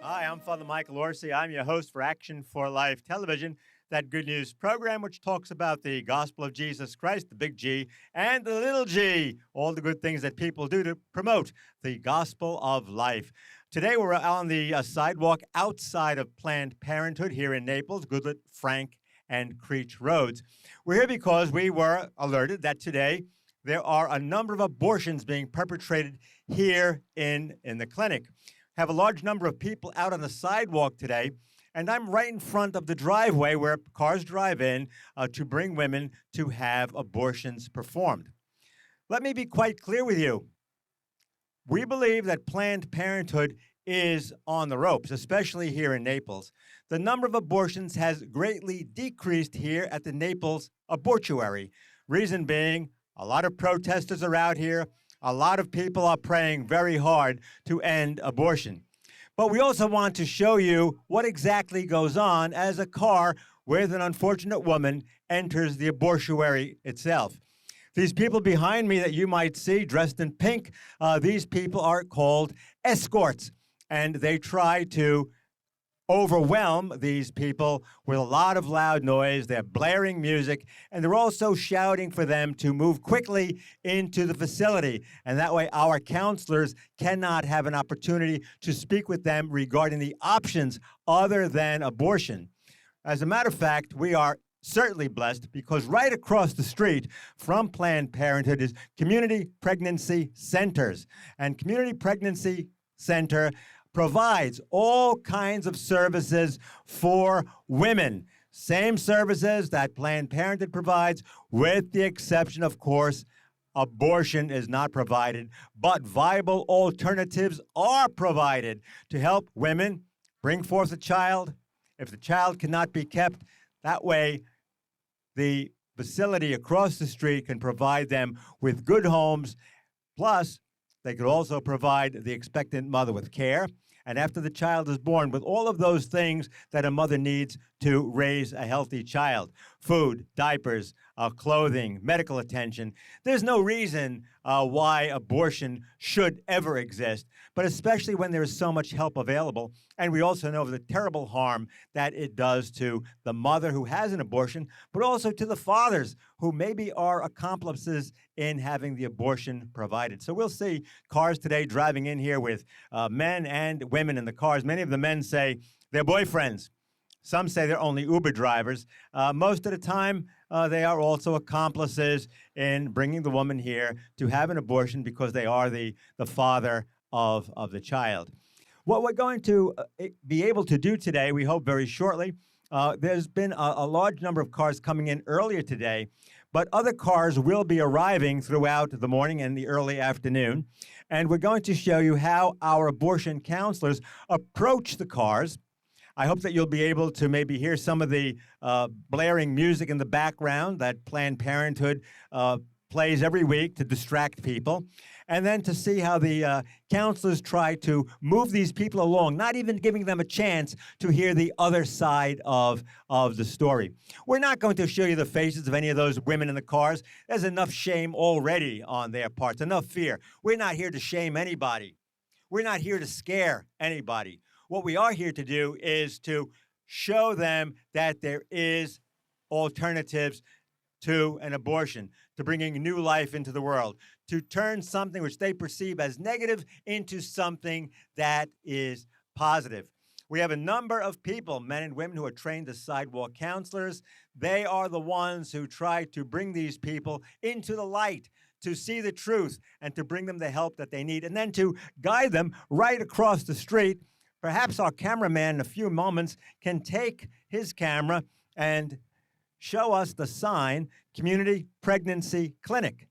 Hi, I'm Father Michael Orsi. I'm your host for Action for Life Television, that good news program which talks about the gospel of Jesus Christ, the big G, and the little g, all the good things that people do to promote the gospel of life. Today we're on the sidewalk outside of Planned Parenthood here in Naples, Goodlet, Frank, and Creech Roads. We're here because we were alerted that today there are a number of abortions being perpetrated here in the clinic. Have a large number of people out on the sidewalk today, and I'm right in front of the driveway where cars drive in to bring women to have abortions performed. Let me be quite clear with you. We believe that Planned Parenthood is on the ropes, especially here in Naples. The number of abortions has greatly decreased here at the Naples abortuary. Reason being, a lot of protesters are out here. A lot of people are praying very hard to end abortion. But we also want to show you what exactly goes on as a car with an unfortunate woman enters the abortuary itself. These people behind me that you might see dressed in pink, these people are called escorts, and they try to overwhelm these people with a lot of loud noise. They're blaring music, and they're also shouting for them to move quickly into the facility. And that way our counselors cannot have an opportunity to speak with them regarding the options other than abortion. As a matter of fact, we are certainly blessed because right across the street from Planned Parenthood is Community Pregnancy Centers. And Community Pregnancy Center provides all kinds of services for women. Same services that Planned Parenthood provides, with the exception, of course, abortion is not provided, but viable alternatives are provided to help women bring forth a child. If the child cannot be kept, that way the facility across the street can provide them with good homes. Plus, they could also provide the expectant mother with care, and after the child is born, with all of those things that a mother needs to raise a healthy child: food, diapers, clothing, medical attention. There's no reason why abortion should ever exist, but especially when there is so much help available. And we also know of the terrible harm that it does to the mother who has an abortion, but also to the fathers who maybe are accomplices in having the abortion provided. So we'll see cars today driving in here with men and women in the cars. Many of the men say they're boyfriends. Some say they're only Uber drivers. Most of the time, they are also accomplices in bringing the woman here to have an abortion because they are the father of the child. What we're going to be able to do today, we hope very shortly, there's been a large number of cars coming in earlier today, but other cars will be arriving throughout the morning and the early afternoon. And we're going to show you how our abortion counselors approach the cars. I hope that you'll be able to maybe hear some of the blaring music in the background that Planned Parenthood plays every week to distract people, and then to see how the counselors try to move these people along, not even giving them a chance to hear the other side of the story. We're not going to show you the faces of any of those women in the cars. There's enough shame already on their parts, enough fear. We're not here to shame anybody. We're not here to scare anybody. What we are here to do is to show them that there is alternatives to an abortion, to bringing new life into the world, to turn something which they perceive as negative into something that is positive. We have a number of people, men and women, who are trained as sidewalk counselors. They are the ones who try to bring these people into the light, to see the truth, and to bring them the help that they need, and then to guide them right across the street. Perhaps our cameraman in a few moments can take his camera and show us the sign, Community Pregnancy Clinic.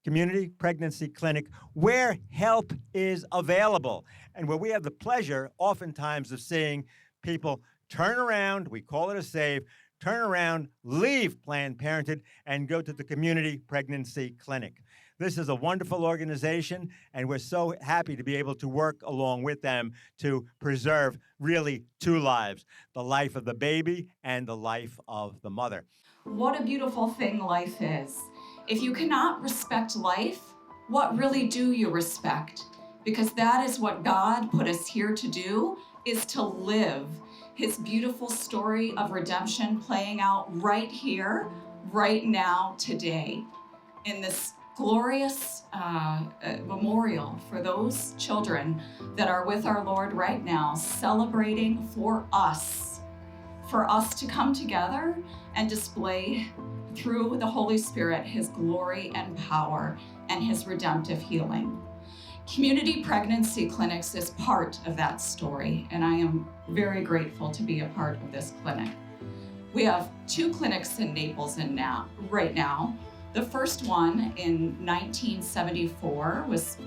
Community Pregnancy Clinic, where help is available, and where we have the pleasure oftentimes of seeing people turn around, we call it a save, turn around, leave Planned Parenthood, and go to the Community Pregnancy Clinic. This is a wonderful organization, and we're so happy to be able to work along with them to preserve really two lives, the life of the baby and the life of the mother. What a beautiful thing life is. If you cannot respect life, what really do you respect? Because that is what God put us here to do, is to live his beautiful story of redemption playing out right here, right now, today, in this glorious memorial for those children that are with our Lord right now, celebrating for us to come together and display through the Holy Spirit his glory and power and his redemptive healing. Community Pregnancy Clinics is part of that story, and I am very grateful to be a part of this clinic. We have 2 clinics in Naples right now. The first one in 1974 was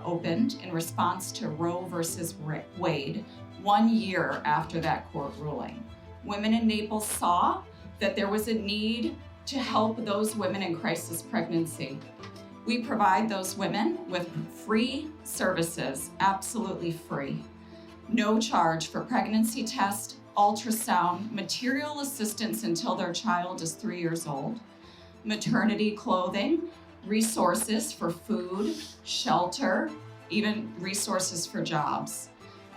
opened in response to Roe versus Wade, 1 year after that court ruling. Women in Naples saw that there was a need to help those women in crisis pregnancy. We provide those women with free services, absolutely free. No charge for pregnancy test, ultrasound, material assistance until their child is 3 years old, maternity clothing, resources for food, shelter, even resources for jobs.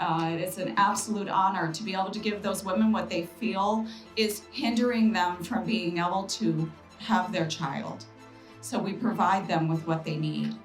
It's an absolute honor to be able to give those women what they feel is hindering them from being able to have their child. So we provide them with what they need.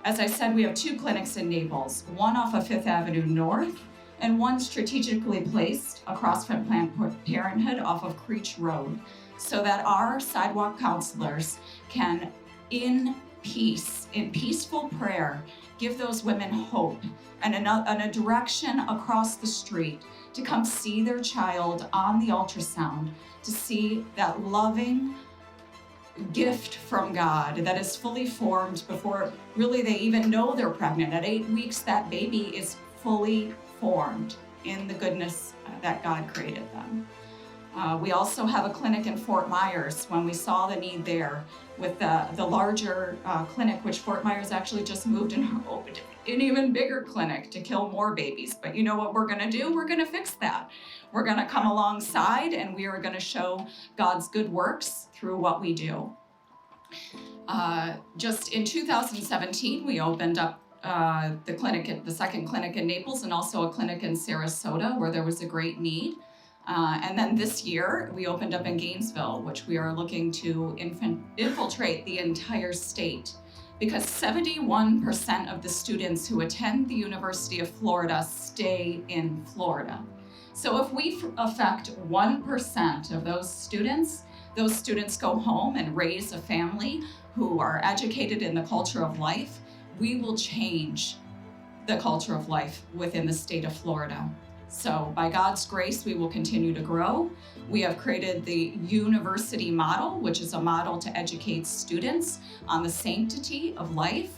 As I said, we have 2 clinics in Naples, one off of 5th Avenue North and one strategically placed across from Planned Parenthood off of Creech Road, so that our sidewalk counselors can, in peace, in peaceful prayer, give those women hope and a direction across the street to come see their child on the ultrasound, to see that loving gift from God that is fully formed before really they even know they're pregnant. At 8 weeks, that baby is fully formed in the goodness that God created them. We also have a clinic in Fort Myers when we saw the need there with the larger clinic, which Fort Myers actually just moved and opened an even bigger clinic to kill more babies. But you know what we're gonna do? We're gonna fix that. We're gonna come alongside and we are gonna show God's good works through what we do. Just in 2017, we opened up the second clinic in Naples and also a clinic in Sarasota where there was a great need. And then this year, we opened up in Gainesville, which we are looking to infiltrate the entire state, because 71% of the students who attend the University of Florida stay in Florida. So if we affect 1% of those students go home and raise a family who are educated in the culture of life, we will change the culture of life within the state of Florida. So by God's grace, we will continue to grow. We have created the university model, which is a model to educate students on the sanctity of life.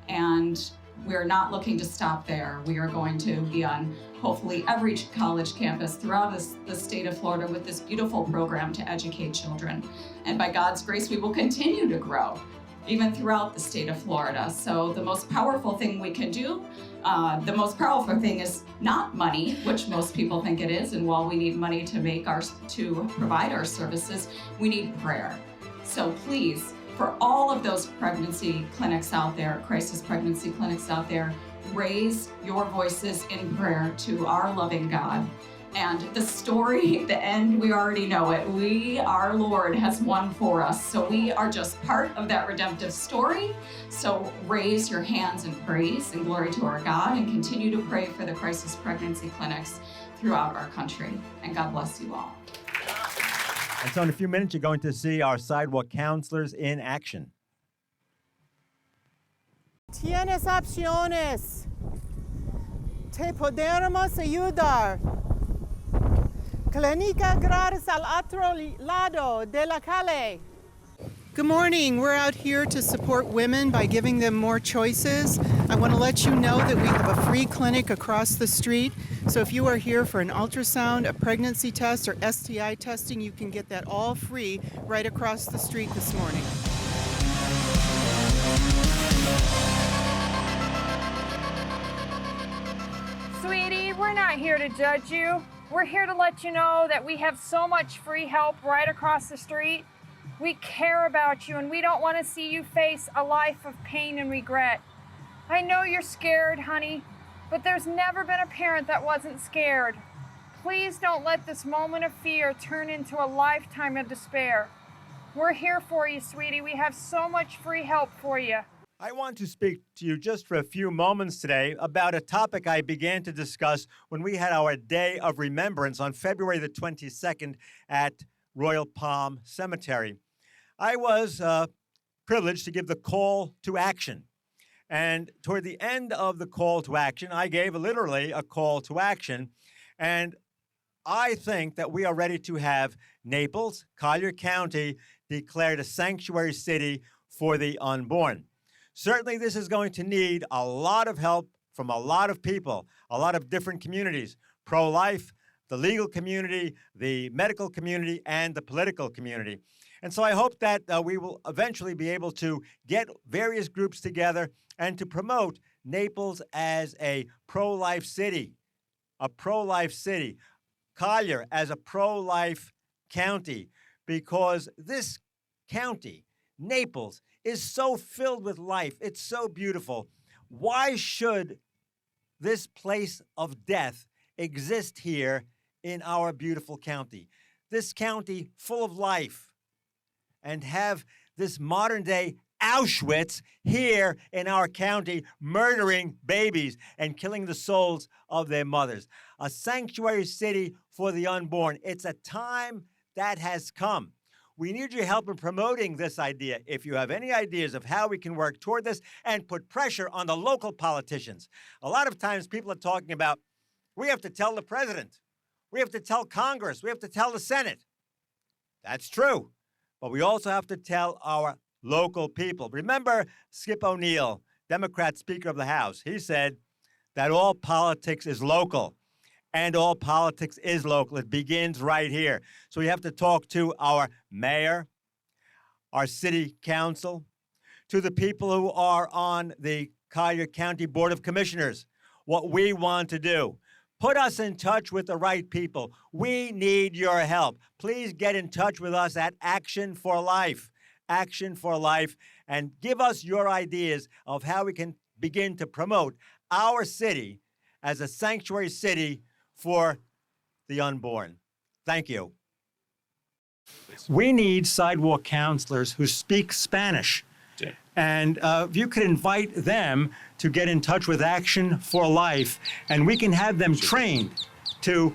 And we're not looking to stop there. We are going to be on hopefully every college campus throughout the state of Florida with this beautiful program to educate children. And by God's grace, we will continue to grow even throughout the state of Florida. So the most powerful thing we can do, the most powerful thing is not money, which most people think it is. And while we need money to provide our services, we need prayer. So please, for all of those pregnancy clinics out there, crisis pregnancy clinics out there, raise your voices in prayer to our loving God And the story, the end, we already know it. Our Lord has won for us. So we are just part of that redemptive story. So raise your hands in praise and glory to our God, and continue to pray for the crisis pregnancy clinics throughout our country. And God bless you all. And so in a few minutes, you're going to see our Sidewalk Counselors in action. Tienes opciones. Te podemos ayudar. Clínica gratis al otro lado de la calle. Good morning. We're out here to support women by giving them more choices. I want to let you know that we have a free clinic across the street. So if you are here for an ultrasound, a pregnancy test, or STI testing, you can get that all free right across the street this morning. Sweetie, we're not here to judge you. We're here to let you know that we have so much free help right across the street. We care about you, and we don't want to see you face a life of pain and regret. I know you're scared, honey, but there's never been a parent that wasn't scared. Please don't let this moment of fear turn into a lifetime of despair. We're here for you, sweetie. We have so much free help for you. I want to speak to you just for a few moments today about a topic I began to discuss when we had our Day of Remembrance on February the 22nd at Royal Palm Cemetery. I was privileged to give the call to action. And toward the end of the call to action, I gave literally a call to action. And I think that we are ready to have Naples, Collier County, declared a sanctuary city for the unborn. Certainly, this is going to need a lot of help from a lot of people, a lot of different communities, pro-life, the legal community, the medical community, and the political community. And so I hope that we will eventually be able to get various groups together and to promote Naples as a pro-life city, Collier as a pro-life county, because this county, Naples, is so filled with life. It's so beautiful. Why should this place of death exist here in our beautiful county? This county full of life, and have this modern-day Auschwitz here in our county murdering babies and killing the souls of their mothers. A sanctuary city for the unborn. It's a time that has come. We need your help in promoting this idea. If you have any ideas of how we can work toward this and put pressure on the local politicians. A lot of times people are talking about, we have to tell the president, we have to tell Congress, we have to tell the Senate. That's true. But we also have to tell our local people. Remember Skip O'Neill, Democrat Speaker of the House. He said that all politics is local, and all politics is local. It begins right here. So we have to talk to our mayor, our city council, to the people who are on the Collier County Board of Commissioners, what we want to do. Put us in touch with the right people. We need your help. Please get in touch with us at Action for Life, and give us your ideas of how we can begin to promote our city as a sanctuary city for the unborn. Thank you. We need sidewalk counselors who speak Spanish. And if you could invite them to get in touch with Action for Life, and we can have them trained to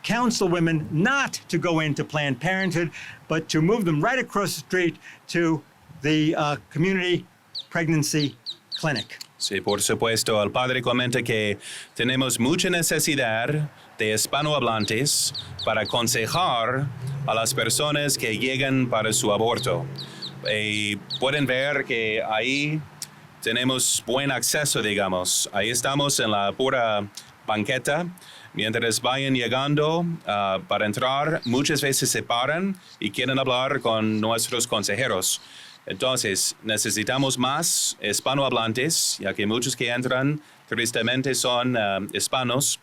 counsel women not to go into Planned Parenthood, but to move them right across the street to the community pregnancy clinic. Sí, por supuesto. El padre comenta que tenemos mucha necesidad de hispanohablantes para aconsejar a las personas que llegan para su aborto. Y pueden ver que ahí tenemos buen acceso, digamos. Ahí estamos en la pura banqueta. Mientras vayan llegando para entrar, muchas veces se paran y quieren hablar con nuestros consejeros. Entonces, necesitamos más hispanohablantes, ya que muchos que entran tristemente son hispanos,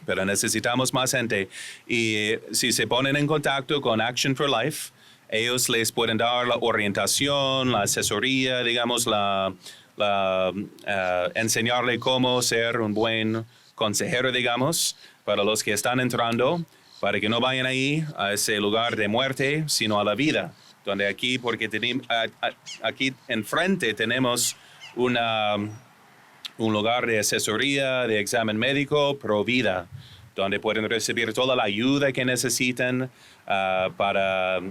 pero necesitamos más gente. Y si se ponen en contacto con Action for Life, ellos les pueden dar la orientación, la asesoría, digamos, enseñarle cómo ser un buen consejero, digamos, para los que están entrando, para que no vayan ahí a ese lugar de muerte, sino a la vida. Donde aquí, porque aquí enfrente tenemos un lugar de asesoría, de examen médico pro vida, donde pueden recibir toda la ayuda que necesitan para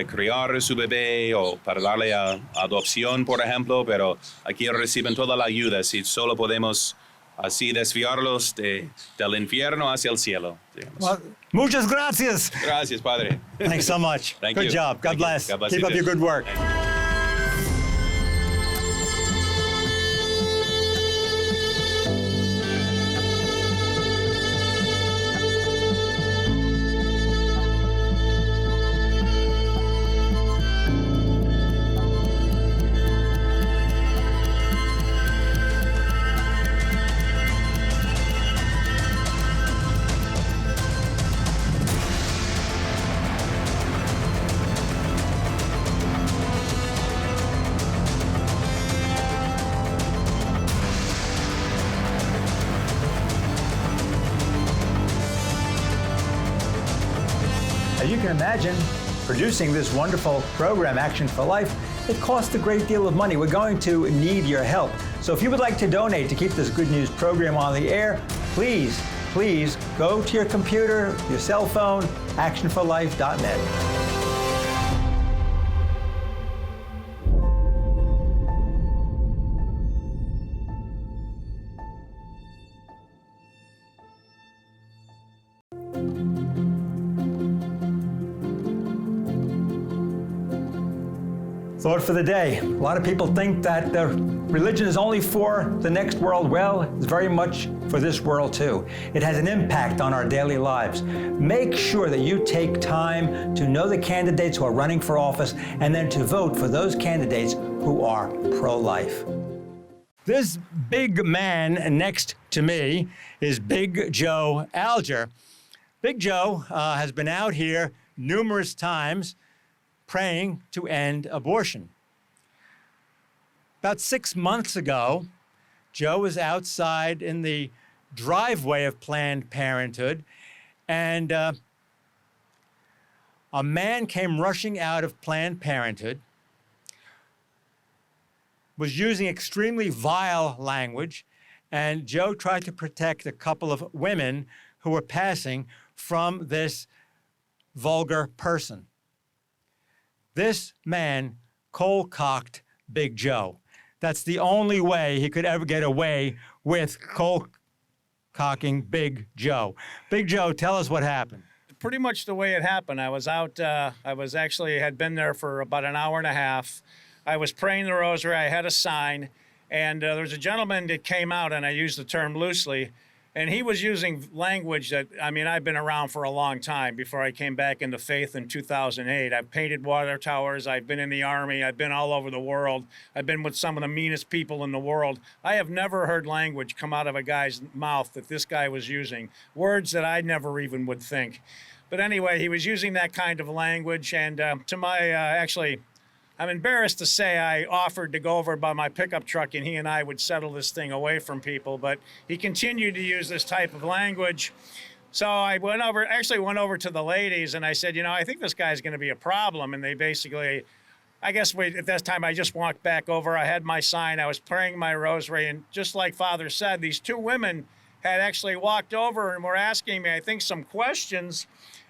criar a su bebé o para darle a adopción, por ejemplo, pero aquí reciben toda la ayuda, si solo podemos así desviarlos del infierno hacia el cielo. Well, muchas gracias. Gracias, Padre. Thanks so much. Thank Good you. job. God Thank you. bless. God bless Keep you up too. your good work. Thank you. As you can imagine, producing this wonderful program, Action for Life, it costs a great deal of money. We're going to need your help. So if you would like to donate to keep this good news program on the air, please go to your computer, your cell phone, actionforlife.net. Thought for the day. A lot of people think that religion is only for the next world. Well, it's very much for this world too. It has an impact on our daily lives. Make sure that you take time to know the candidates who are running for office and then to vote for those candidates who are pro-life. This big man next to me is Big Joe Alger. Big Joe has been out here numerous times praying to end abortion. About 6 months ago, Joe was outside in the driveway of Planned Parenthood, and a man came rushing out of Planned Parenthood, was using extremely vile language, and Joe tried to protect a couple of women who were passing from this vulgar person. This man cold-cocked Big Joe. That's the only way he could ever get away with cold-cocking Big Joe. Big Joe, tell us what happened. Pretty much the way it happened. I was out, had been there for about an hour and a half. I was praying the rosary. I had a sign, and there was a gentleman that came out, and I use the term loosely, and he was using language that, I've been around for a long time before I came back into faith in 2008. I've painted water towers. I've been in the Army. I've been all over the world. I've been with some of the meanest people in the world. I have never heard language come out of a guy's mouth that this guy was using, words that I never even would think. But anyway, he was using that kind of language, and to my, I'm embarrassed to say I offered to go over by my pickup truck and he and I would settle this thing away from people, but he continued to use this type of language. So I went over to the ladies and I said, I think this guy's going to be a problem. And they basically, at that time I just walked back over. I had my sign. I was praying my rosary. And just like Father said, these two women had actually walked over and were asking me, I think, some questions.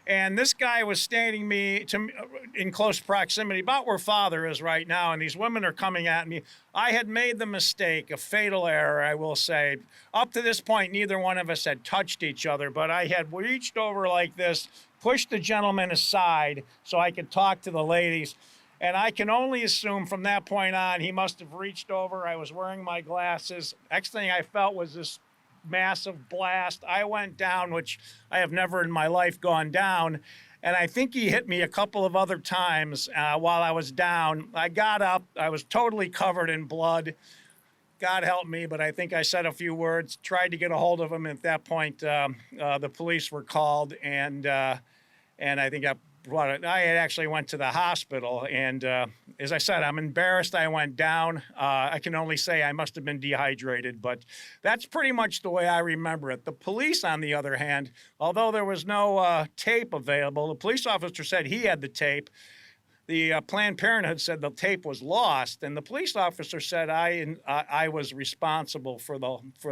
And this guy was standing in close proximity, about where Father is right now, and these women are coming at me. I had made the mistake, a fatal error, I will say. Up to this point, neither one of us had touched each other, but I had reached over like this, pushed the gentleman aside so I could talk to the ladies. And I can only assume from that point on, he must have reached over. I was wearing my glasses. Next thing I felt was this massive blast. I went down, which I have never in my life gone down. And I think he hit me a couple of other times while I was down. I got up. I was totally covered in blood. God help me, but I think I said a few words, tried to get a hold of him. At that point, the police were called, and I think I had actually went to the hospital, and as I said, I'm embarrassed I went down. I can only say I must have been dehydrated, but that's pretty much the way I remember it. The police, on the other hand, although there was no tape available, the police officer said he had the tape. The Planned Parenthood said the tape was lost, and the police officer said I was responsible for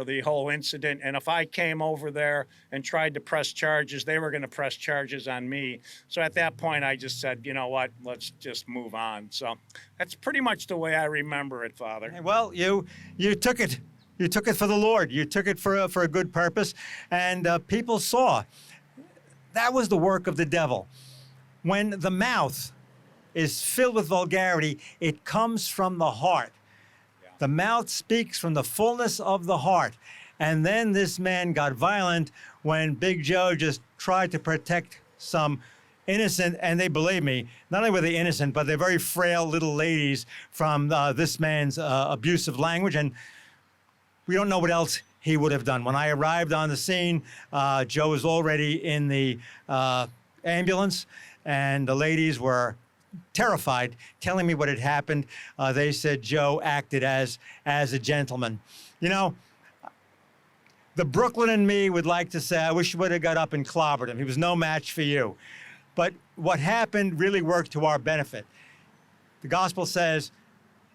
the whole incident, and if I came over there and tried to press charges, they were going to press charges on me. So at that point, I just said, you know what, let's just move on. So that's pretty much the way I remember it, Father. Well, you took it. You took it for the Lord. You took it for a good purpose, and people saw. That was the work of the devil. When the mouth is filled with vulgarity, it comes from the heart. Yeah. The mouth speaks from the fullness of the heart. And then this man got violent when Big Joe just tried to protect some innocent, and they believe me, not only were they innocent, but they're very frail little ladies from this man's abusive language. And we don't know what else he would have done. When I arrived on the scene, Joe was already in the ambulance, and the ladies were terrified, telling me what had happened. They said Joe acted as a gentleman. You know, the Brooklyn in me would like to say, I wish you would have got up and clobbered him. He was no match for you. But what happened really worked to our benefit. The gospel says,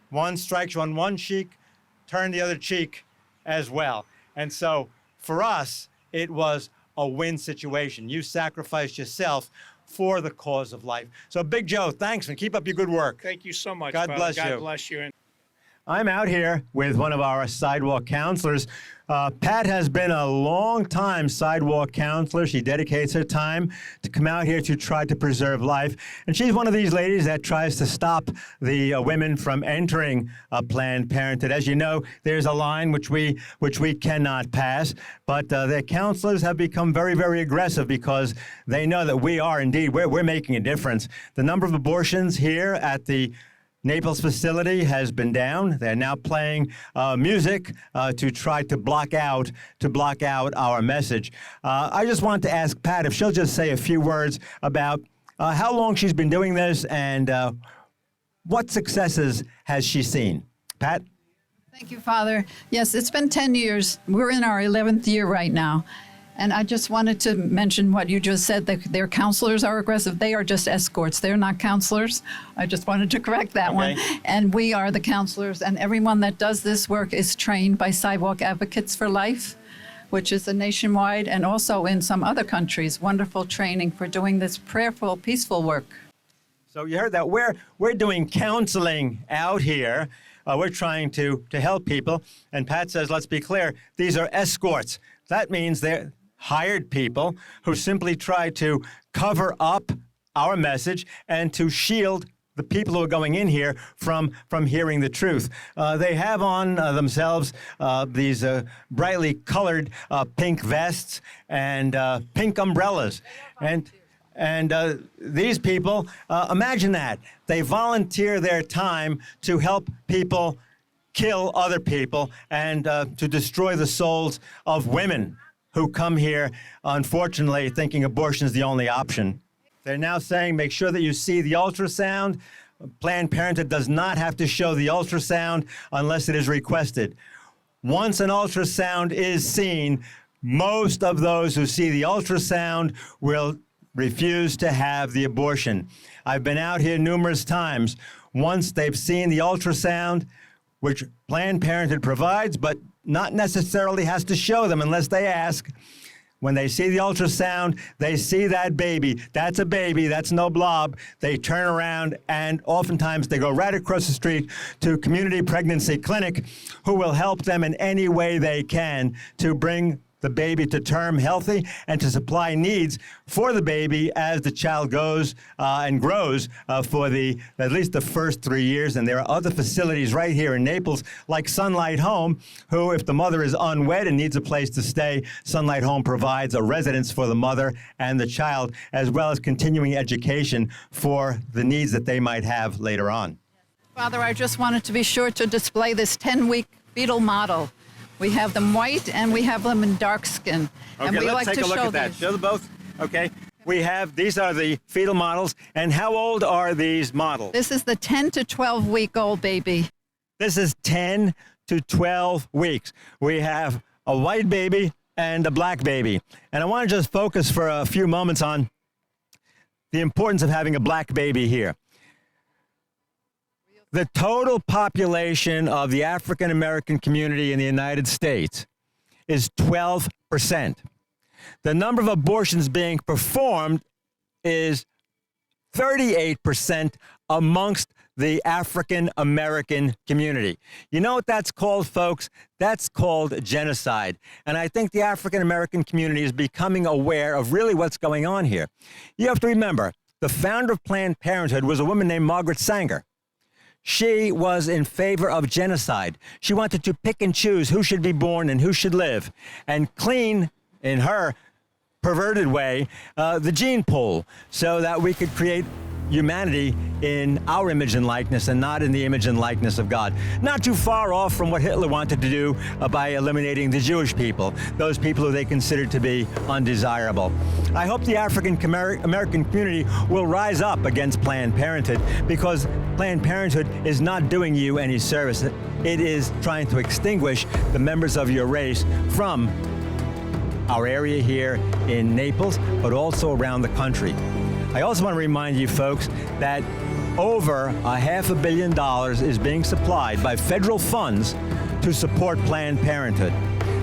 one strikes you on one cheek, turn the other cheek as well. And so for us, it was a win situation. You sacrificed yourself for the cause of life. So Big Joe, thanks, and keep up your good work. Thank you so much, God Father. bless you. God bless you. I'm out here with one of our Sidewalk Counselors. Pat has been a long-time Sidewalk Counselor. She dedicates her time to come out here to try to preserve life. And she's one of these ladies that tries to stop the women from entering Planned Parenthood. As you know, there's a line which we cannot pass. But their counselors have become very, very aggressive because they know that we are indeed, we're making a difference. The number of abortions here at the Naples facility has been down. They're now playing music to try to block out our message. I just want to ask Pat if she'll just say a few words about how long she's been doing this and what successes has she seen. Pat? Thank you, Father. Yes, it's been 10 years. We're in our 11th year right now. And I just wanted to mention what you just said, that their counselors are aggressive. They are just escorts. They're not counselors. I just wanted to correct that one. And we are the counselors. And everyone that does this work is trained by Sidewalk Advocates for Life, which is a nationwide and also in some other countries, wonderful training for doing this prayerful, peaceful work. So you heard that. We're doing counseling out here. We're trying to help people. And Pat says, let's be clear, these are escorts. That means they're hired people who simply try to cover up our message and to shield the people who are going in here from hearing the truth. They have on themselves these brightly colored pink vests and pink umbrellas. And these people, imagine that. They volunteer their time to help people kill other people and to destroy the souls of women who come here, unfortunately, thinking abortion is the only option. They're now saying, make sure that you see the ultrasound. Planned Parenthood does not have to show the ultrasound unless it is requested. Once an ultrasound is seen, most of those who see the ultrasound will refuse to have the abortion. I've been out here numerous times. Once they've seen the ultrasound, which Planned Parenthood provides, but not necessarily has to show them unless they ask. When they see the ultrasound, they see that baby. That's a baby. That's no blob. They turn around, and oftentimes they go right across the street to Community Pregnancy Clinic, who will help them in any way they can to bring the baby to term healthy and to supply needs for the baby as the child goes and grows for at least the first 3 years. And there are other facilities right here in Naples, like Sunlight Home, who, if the mother is unwed and needs a place to stay, Sunlight Home provides a residence for the mother and the child, as well as continuing education for the needs that they might have later on. Father, I just wanted to be sure to display this 10-week fetal model. We have them white and we have them in dark skin. Okay, and we let's like take to a look show at that. these. Show them both. Okay. these are the fetal models. And how old are these models? This is the 10 to 12 week old baby. This is 10 to 12 weeks. We have a white baby and a black baby. And I want to just focus for a few moments on the importance of having a black baby here. The total population of the African American community in the United States is 12%. The number of abortions being performed is 38% amongst the African American community. You know what that's called, folks? That's called genocide. And I think the African American community is becoming aware of really what's going on here. You have to remember, the founder of Planned Parenthood was a woman named Margaret Sanger. She was in favor of genocide. She wanted to pick and choose who should be born and who should live, and clean, in her perverted way, the gene pool, so that we could create humanity in our image and likeness and not in the image and likeness of God. Not too far off from what Hitler wanted to do by eliminating the Jewish people, those people who they considered to be undesirable. I hope the African American community will rise up against Planned Parenthood, because Planned Parenthood is not doing you any service. It is trying to extinguish the members of your race from our area here in Naples, but also around the country. I also want to remind you folks that over $500 million is being supplied by federal funds to support Planned Parenthood.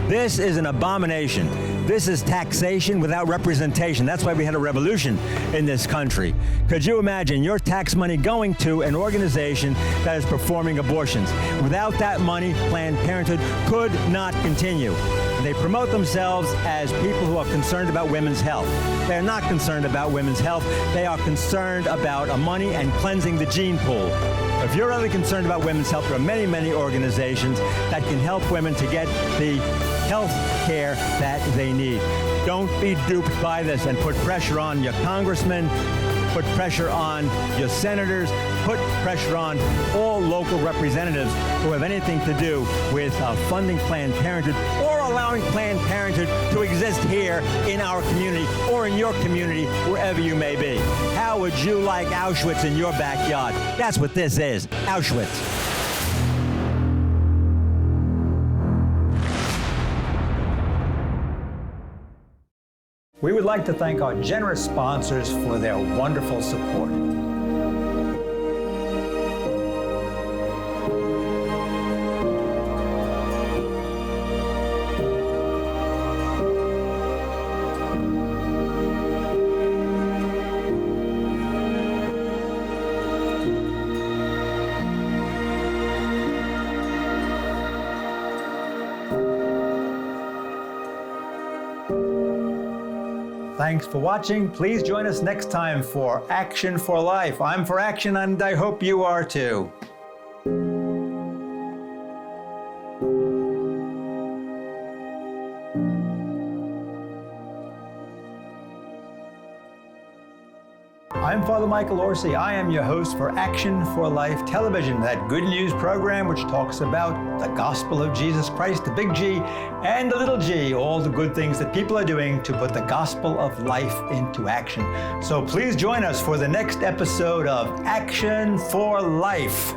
This is an abomination. This is taxation without representation. That's why we had a revolution in this country. Could you imagine your tax money going to an organization that is performing abortions? Without that money, Planned Parenthood could not continue. They promote themselves as people who are concerned about women's health. They are not concerned about women's health. They are concerned about money and cleansing the gene pool. If you're really concerned about women's health, there are many, many organizations that can help women to get the health care that they need. Don't be duped by this, and put pressure on your congressmen, put pressure on your senators, put pressure on all local representatives who have anything to do with funding Planned Parenthood or allowing Planned Parenthood to exist here in our community or in your community, wherever you may be. How would you like Auschwitz in your backyard? That's what this is, Auschwitz. We would like to thank our generous sponsors for their wonderful support. Thanks for watching. Please join us next time for Action for Life. I'm for action, and I hope you are too. I'm Father Michael Orsi. I am your host for Action for Life Television, that good news program which talks about the gospel of Jesus Christ, the big G and the little g, all the good things that people are doing to put the gospel of life into action. So please join us for the next episode of Action for Life.